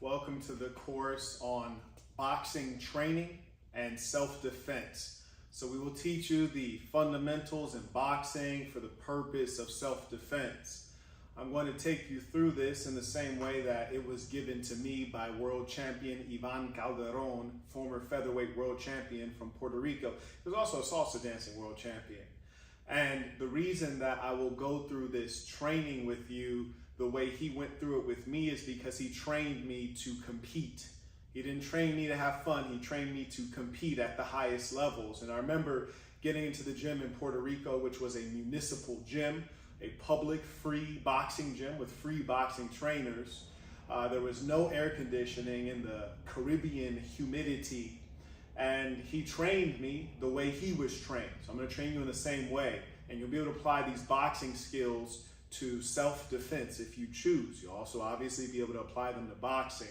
Welcome to the course on boxing training and self-defense. So we will teach you the fundamentals in boxing for the purpose of self-defense. I'm going to take you through this in the same way that it was given to me by world champion Ivan Calderon, former featherweight world champion from Puerto Rico. He was also a salsa dancing world champion. And the reason that I will go through this training with you the way he went through it with me is because he trained me to compete. He didn't train me to have fun, he trained me to compete at the highest levels. And I remember getting into the gym in Puerto Rico, which was a municipal gym, a public free boxing gym with free boxing trainers. There was no air conditioning in the Caribbean humidity. And he trained me the way he was trained. So I'm gonna train you in the same way. And you'll be able to apply these boxing skills to self-defense if you choose. You'll also obviously be able to apply them to boxing.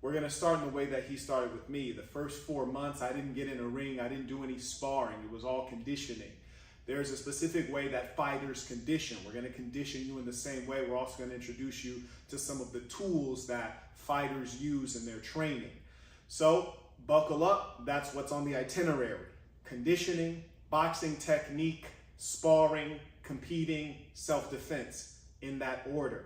We're gonna start in the way that he started with me. The first 4 months, I didn't get in a ring, I didn't do any sparring, it was all conditioning. There's a specific way that fighters condition. We're gonna condition you in the same way. We're also gonna introduce you to some of the tools that fighters use in their training. So buckle up, that's what's on the itinerary. Conditioning, boxing technique, sparring, competing, self-defense, in that order.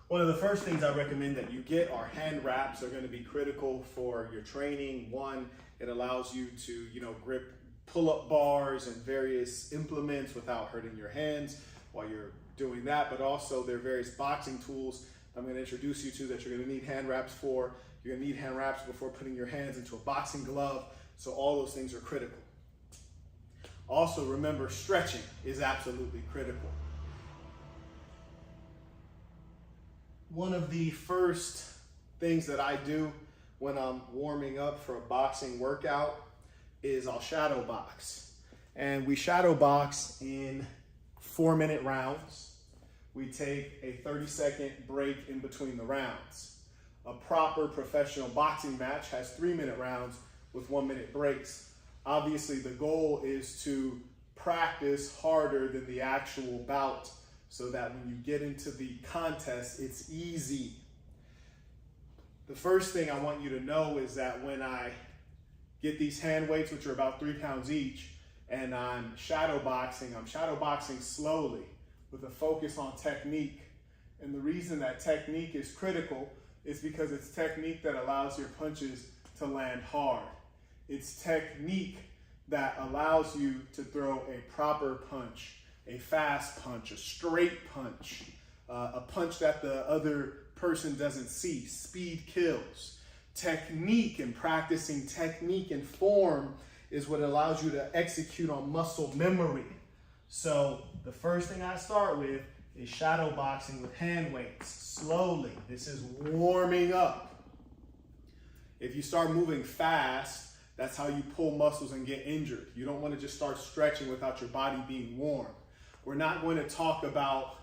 One of the first things I recommend that you get are hand wraps. They're going to be critical for your training. One, it allows you to, grip pull-up bars and various implements without hurting your hands while you're doing that, but also there are various boxing tools I'm going to introduce you to that you're going to need hand wraps for. You're going to need hand wraps before putting your hands into a boxing glove, so all those things are critical. Also, remember, stretching is absolutely critical. One of the first things that I do when I'm warming up for a boxing workout is I'll shadow box. And we shadow box in 4-minute rounds. We take a 30-second break in between the rounds. A proper professional boxing match has 3-minute rounds with 1-minute breaks. Obviously, the goal is to practice harder than the actual bout so that when you get into the contest, it's easy. The first thing I want you to know is that when I get these hand weights, which are about 3 pounds each, and I'm shadow boxing slowly with a focus on technique. And the reason that technique is critical is because it's technique that allows your punches to land hard. It's technique that allows you to throw a proper punch, a fast punch, a straight punch, a punch that the other person doesn't see. Speed kills. Technique and practicing technique and form is what allows you to execute on muscle memory. So the first thing I start with is shadow boxing with hand weights, slowly. This is warming up. If you start moving fast, that's how you pull muscles and get injured. You don't want to just start stretching without your body being warm. We're not going to talk about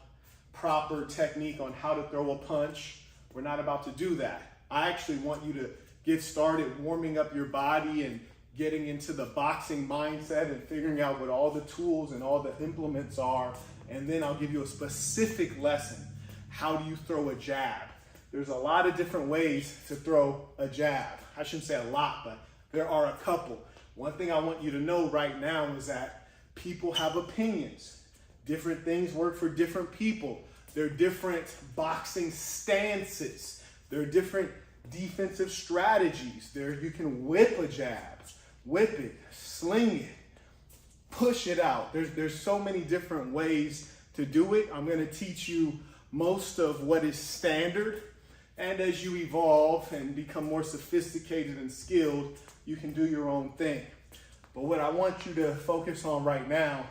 proper technique on how to throw a punch. We're not about to do that. I actually want you to get started warming up your body and getting into the boxing mindset and figuring out what all the tools and all the implements are. And then I'll give you a specific lesson. How do you throw a jab? There's a lot of different ways to throw a jab. I shouldn't say a lot, but there are a couple. One thing I want you to know right now is that people have opinions. Different things work for different people. There are different boxing stances. There are different defensive strategies. You can whip a jab, whip it, sling it, push it out. There's so many different ways to do it. I'm gonna teach you most of what is standard. And as you evolve and become more sophisticated and skilled, you can do your own thing. But what I want you to focus on right now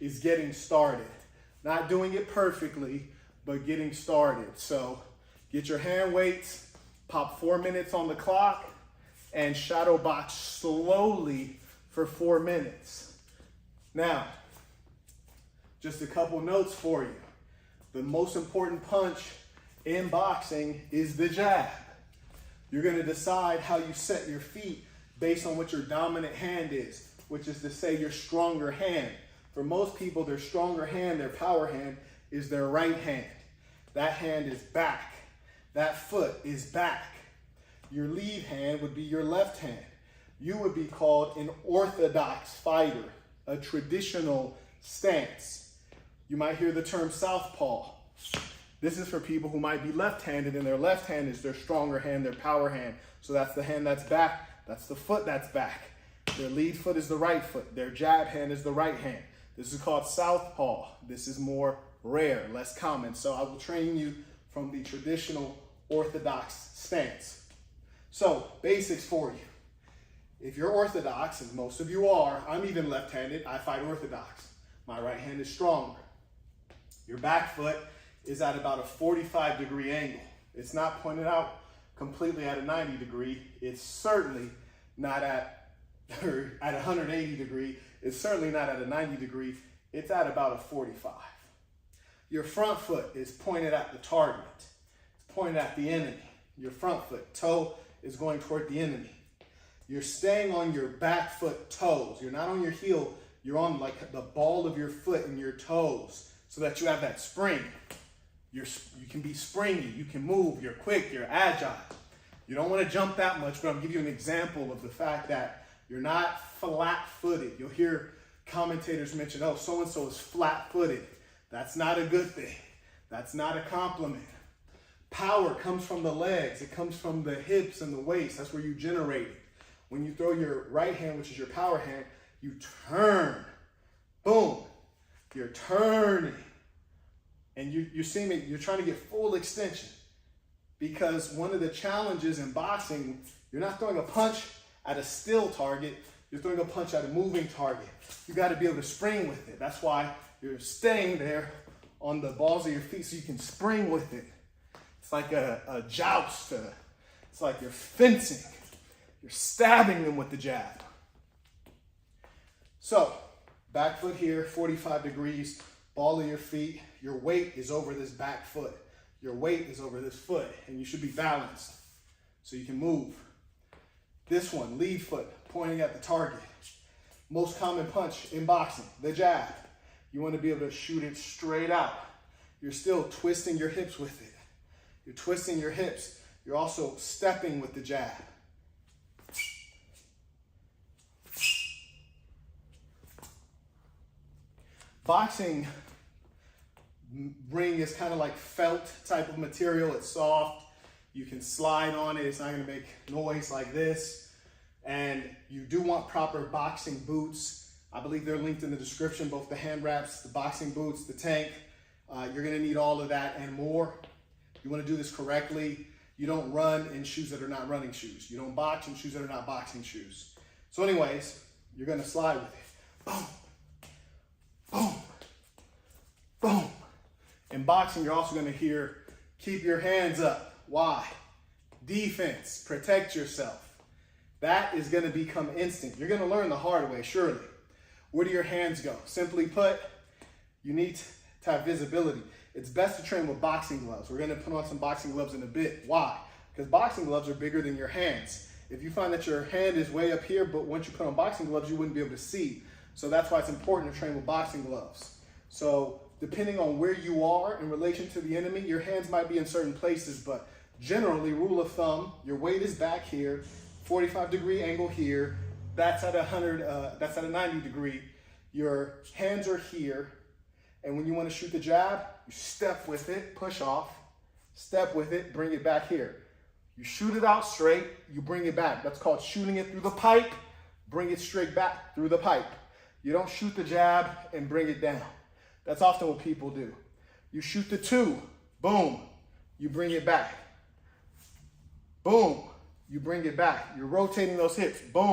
is getting started. Not doing it perfectly, but getting started. So get your hand weights, pop 4 minutes on the clock, and shadow box slowly for 4 minutes. Now, just a couple notes for you. The most important punch in boxing is the jab. You're going to decide how you set your feet based on what your dominant hand is, which is to say your stronger hand. For most people, their stronger hand, their power hand, is their right hand. That hand is back. that foot is back. Your lead hand would be your left hand. You would be called an orthodox fighter, a traditional stance. You might hear the term southpaw. This is for people who might be left-handed, and their left hand is their stronger hand, their power hand. So that's the hand that's back. That's the foot that's back. Their lead foot is the right foot. Their jab hand is the right hand. This is called southpaw. This is more rare, less common. So I will train you from the traditional orthodox stance. So basics for you. If you're orthodox, and most of you are, I'm even left-handed, I fight orthodox. My right hand is stronger. Your back foot is at about a 45-degree angle. It's not pointed out completely at a 90 degree. It's certainly not at 180 degree. It's certainly not at a 90 degree. It's at about a 45. Your front foot is pointed at the target. It's pointed at the enemy. Your front foot, toe is going toward the enemy. You're staying on your back foot toes. You're not on your heel. You're on like the ball of your foot and your toes so that you have that spring. You can be springy. You can move. You're quick. You're agile. You don't want to jump that much, but I'm giving you an example of the fact that you're not flat-footed. You'll hear commentators mention, oh, so-and-so is flat-footed. That's not a good thing. That's not a compliment. Power comes from the legs. It comes from the hips and the waist. That's where you generate it. When you throw your right hand, which is your power hand, you turn. Boom. You're turning. And you're seeing it, you're trying to get full extension. Because one of the challenges in boxing, you're not throwing a punch at a still target, you're throwing a punch at a moving target. You got to be able to spring with it. That's why you're staying there on the balls of your feet so you can spring with it. It's like a joust. It's like you're fencing. You're stabbing them with the jab. So, back foot here, 45 degrees, ball of your feet. Your weight is over this back foot. Your weight is over this foot, and you should be balanced so you can move. This one, lead foot, pointing at the target. Most common punch in boxing, the jab. You want to be able to shoot it straight out. You're still twisting your hips with it. You're twisting your hips. You're also stepping with the jab. Boxing ring is kind of like felt type of material. It's soft. You can slide on it. It's not going to make noise like this. And you do want proper boxing boots. I believe they're linked in the description, both the hand wraps, the boxing boots, the tank. You're going to need all of that and more. You want to do this correctly. You don't run in shoes that are not running shoes. You don't box in shoes that are not boxing shoes. So anyways, you're going to slide with it. Boom. Boom. Boom. In boxing, you're also going to hear, keep your hands up. Why? Defense. Protect yourself. That is going to become instinct. You're going to learn the hard way, surely. Where do your hands go? Simply put, you need to have visibility. It's best to train with boxing gloves. We're going to put on some boxing gloves in a bit. Why? Because boxing gloves are bigger than your hands. If you find that your hand is way up here, but once you put on boxing gloves, you wouldn't be able to see. So that's why it's important to train with boxing gloves. So depending on where you are in relation to the enemy, your hands might be in certain places, but generally, rule of thumb, your weight is back here, 45-degree angle here, that's at that's at a 90 degree. Your hands are here, and when you want to shoot the jab, you step with it, push off, step with it, bring it back here. You shoot it out straight, you bring it back. That's called shooting it through the pipe, bring it straight back through the pipe. You don't shoot the jab and bring it down. That's often what people do. You shoot the two, boom, you bring it back. Boom, you bring it back. You're rotating those hips, boom.